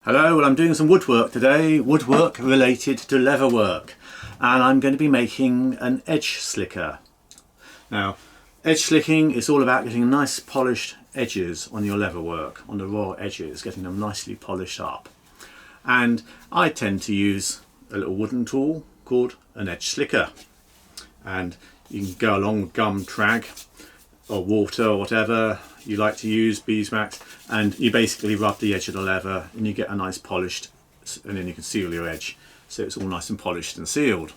Hello, well I'm doing some woodwork today, woodwork related to leatherwork, and I'm going to be making an edge slicker. Now, edge slicking is all about getting nice polished edges on your leatherwork, on the raw edges, getting them nicely polished up. And I tend to use a little wooden tool called an edge slicker. And you can go along with gum trag or water or whatever you like to use, beeswax, and you basically rub the edge of the leather and you get a nice polished, and then you can seal your edge so it's all nice and polished and sealed.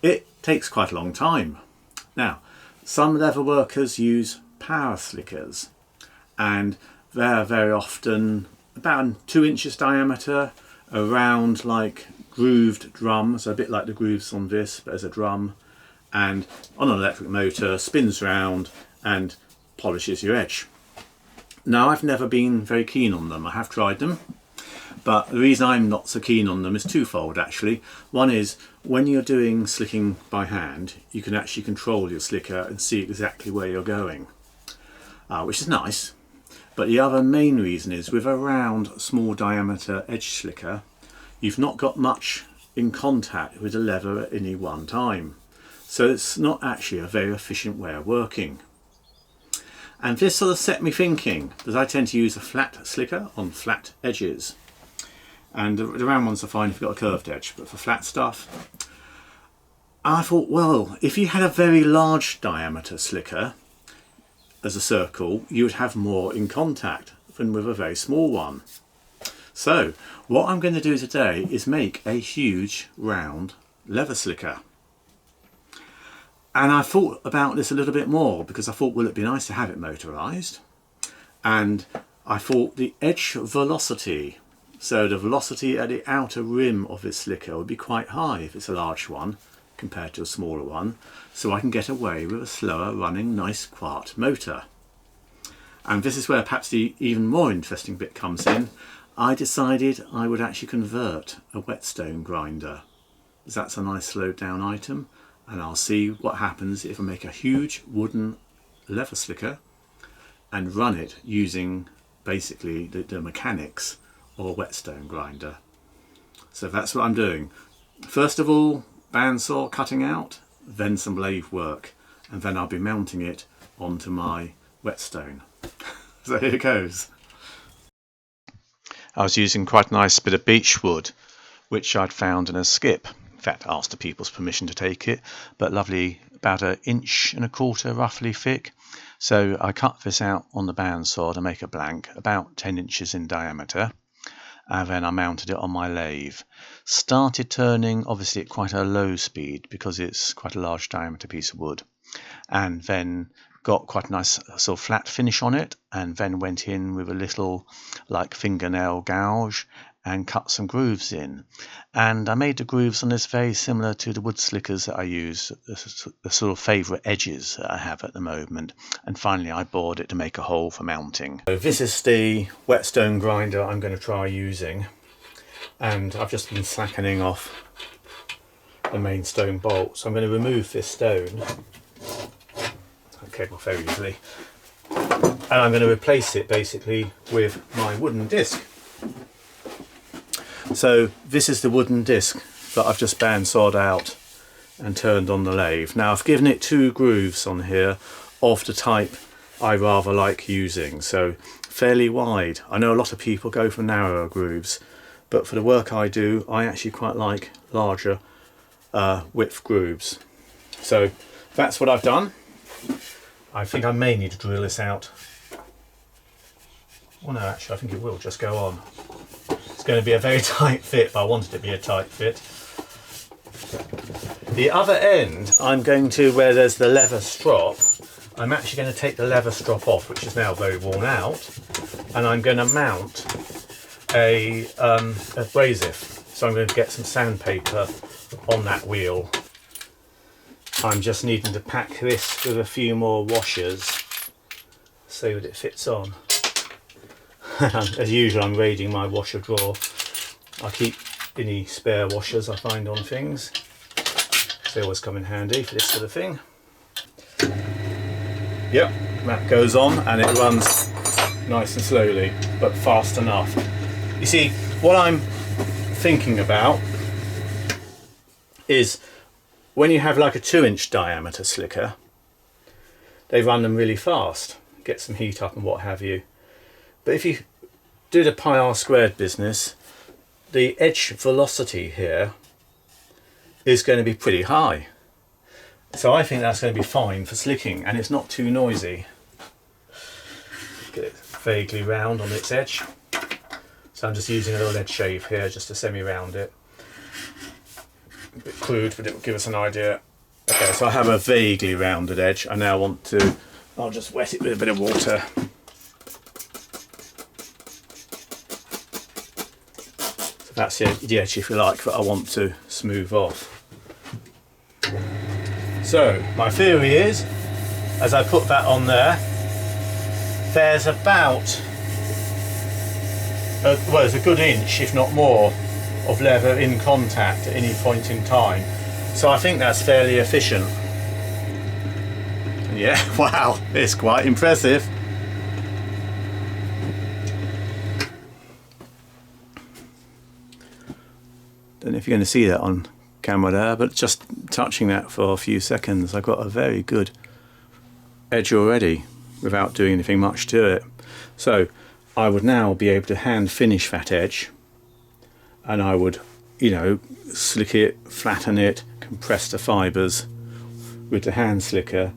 It takes quite a long time. Now, some leather workers use power slickers, and they're very often about 2 inches diameter, around like grooved drums, a bit like the grooves on this, but as a drum, and on an electric motor, spins round and polishes your edge. Now, I've never been very keen on them. I have tried them, but the reason I'm not so keen on them is twofold actually. One is, when you're doing slicking by hand, you can actually control your slicker and see exactly where you're going, which is nice. But the other main reason is, with a round, small diameter edge slicker, you've not got much in contact with the leather at any one time. So it's not actually a very efficient way of working. And this sort of set me thinking, because I tend to use a flat slicker on flat edges. And the round ones are fine if you've got a curved edge, but for flat stuff, I thought, well, if you had a very large diameter slicker as a circle, you would have more in contact than with a very small one. So what I'm going to do today is make a huge round leather slicker. And I thought about this a little bit more, because I thought, well, it'd be nice to have it motorised. And I thought the edge velocity, so the velocity at the outer rim of this slicker, would be quite high if it's a large one compared to a smaller one, so I can get away with a slower running, nice quart motor. And this is where perhaps the even more interesting bit comes in. I decided I would actually convert a whetstone grinder, because that's a nice slowed down item. And I'll see what happens if I make a huge wooden leather slicker and run it using basically the mechanics of a whetstone grinder. So that's what I'm doing. First of all, bandsaw cutting out, then some lathe work, and then I'll be mounting it onto my whetstone. So here it goes. I was using quite a nice bit of beech wood, which I'd found in a skip. In fact, I asked the people's permission to take it, but lovely, about 1.25 inches roughly thick. So I cut this out on the bandsaw to make a blank, about 10 inches in diameter, and then I mounted it on my lathe. Started turning, obviously at quite a low speed because it's quite a large diameter piece of wood, and then got quite a nice sort of flat finish on it, and then went in with a little like fingernail gouge and cut some grooves in. And I made the grooves on this very similar to the wood slickers that I use, the sort of favourite edges that I have at the moment. And finally I bored it to make a hole for mounting. So this is the whetstone grinder I'm going to try using, and I've just been slackening off the main stone bolt. So I'm going to remove this stone. It came off very easily. And I'm going to replace it basically with my wooden disc. So this is the wooden disc that I've just bandsawed out and turned on the lathe. Now I've given it 2 grooves on here of the type I rather like using, so fairly wide. I know a lot of people go for narrower grooves, but for the work I do, I actually quite like larger width grooves. So that's what I've done. I think I may need to drill this out. Well, no, actually I think it will just go on. It's going to be a very tight fit, but I want it to be a tight fit. The other end, I'm going to, where there's the leather strop, I'm actually going to take the leather strop off, which is now very worn out, and I'm going to mount a abrasive. So I'm going to get some sandpaper on that wheel. I'm just needing to pack this with a few more washers so that it fits on. As usual, I'm raiding my washer drawer. I keep any spare washers I find on things. They always come in handy for this sort of thing. Yep, that goes on and it runs nice and slowly, but fast enough. You see, what I'm thinking about is when you have like a 2-inch diameter slicker, they run them really fast, get some heat up and what have you. But if you do the pi r squared business, the edge velocity here is going to be pretty high. So I think that's going to be fine for slicking, and it's not too noisy. Get it vaguely round on its edge. So I'm just using a little edge shave here just to semi-round it. A bit crude, but it will give us an idea. Okay, so I have a vaguely rounded edge. I now want to, I'll just wet it with a bit of water. So that's the edge, if you like, that I want to smooth off. So my theory is, as I put that on there, there's about, well, there's a good inch, if not more, of leather in contact at any point in time. So I think that's fairly efficient. And yeah, wow, it's quite impressive. Don't know if you're going to see that on camera there, but just touching that for a few seconds, I got a very good edge already without doing anything much to it. So I would now be able to hand finish that edge, and I would, you know, slick it, flatten it, compress the fibres with the hand slicker,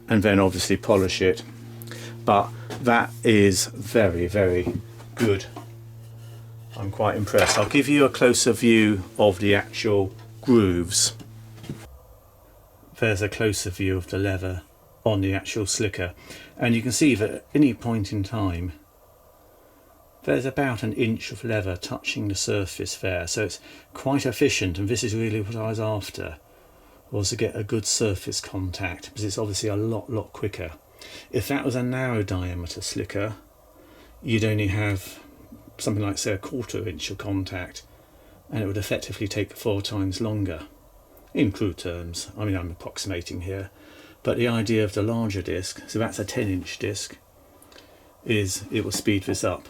and then obviously polish it. But that is very, very good. I'm quite impressed. I'll give you a closer view of the actual grooves. There's a closer view of the leather on the actual slicker, and you can see that at any point in time there's about an inch of leather touching the surface there, so it's quite efficient, and this is really what I was after, was to get a good surface contact, because it's obviously a lot quicker. If that was a narrow diameter slicker, you'd only have something like, say, a 1/4 inch of contact, and it would effectively take 4 times longer, in crude terms. I mean, I'm approximating here, but the idea of the larger disc, so that's a 10-inch disc, is it will speed this up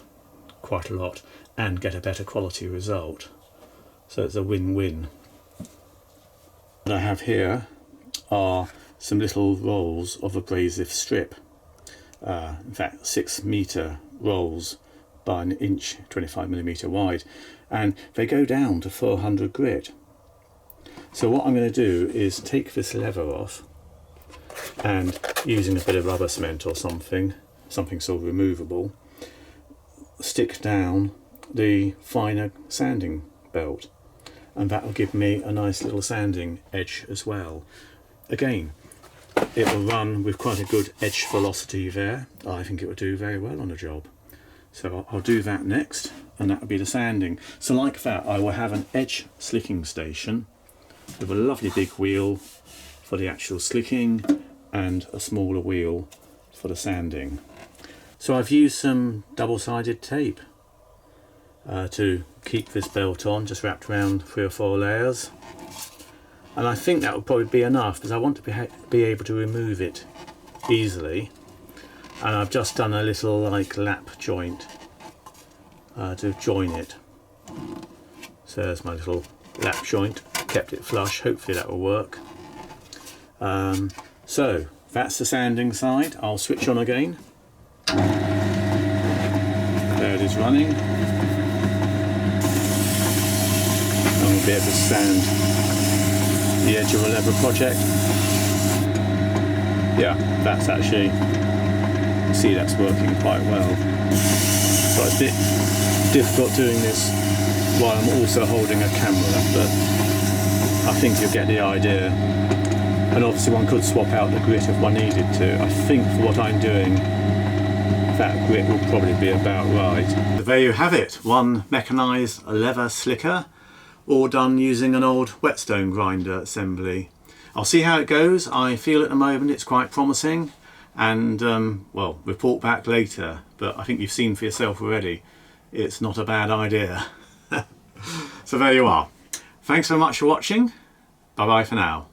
quite a lot and get a better quality result. So it's a win-win. What I have here are some little rolls of abrasive strip, in fact 6-metre rolls by 1 inch, 25mm wide, and they go down to 400 grit. So what I'm going to do is take this leather off, and using a bit of rubber cement or something sort of removable, stick down the finer sanding belt, and that will give me a nice little sanding edge as well. Again, it will run with quite a good edge velocity there. I think it will do very well on a job. So I'll do that next, and that will be the sanding. So like that, I will have an edge slicking station with a lovely big wheel for the actual slicking and a smaller wheel for the sanding. So I've used some double-sided tape to keep this belt on, just wrapped around 3 or 4 layers, and I think that will probably be enough, because I want to be able to remove it easily. And I've just done a little like lap joint to join it. So there's my little lap joint, kept it flush, hopefully that will work. So that's the sanding side. I'll switch on again. There it is running. And we'll be able to sand the edge of a leather project. Yeah, that's actually, you see that's working quite well. So it's a bit difficult doing this while I'm also holding a camera, but I think you'll get the idea. And obviously one could swap out the grit if one needed to. I think for what I'm doing, that grit will probably be about right. So there you have it, one mechanised leather slicker, all done using an old whetstone grinder assembly. I'll see how it goes. I feel at the moment it's quite promising, and well, report back later, but I think you've seen for yourself already, it's not a bad idea. So there you are. Thanks so much for watching. Bye bye for now.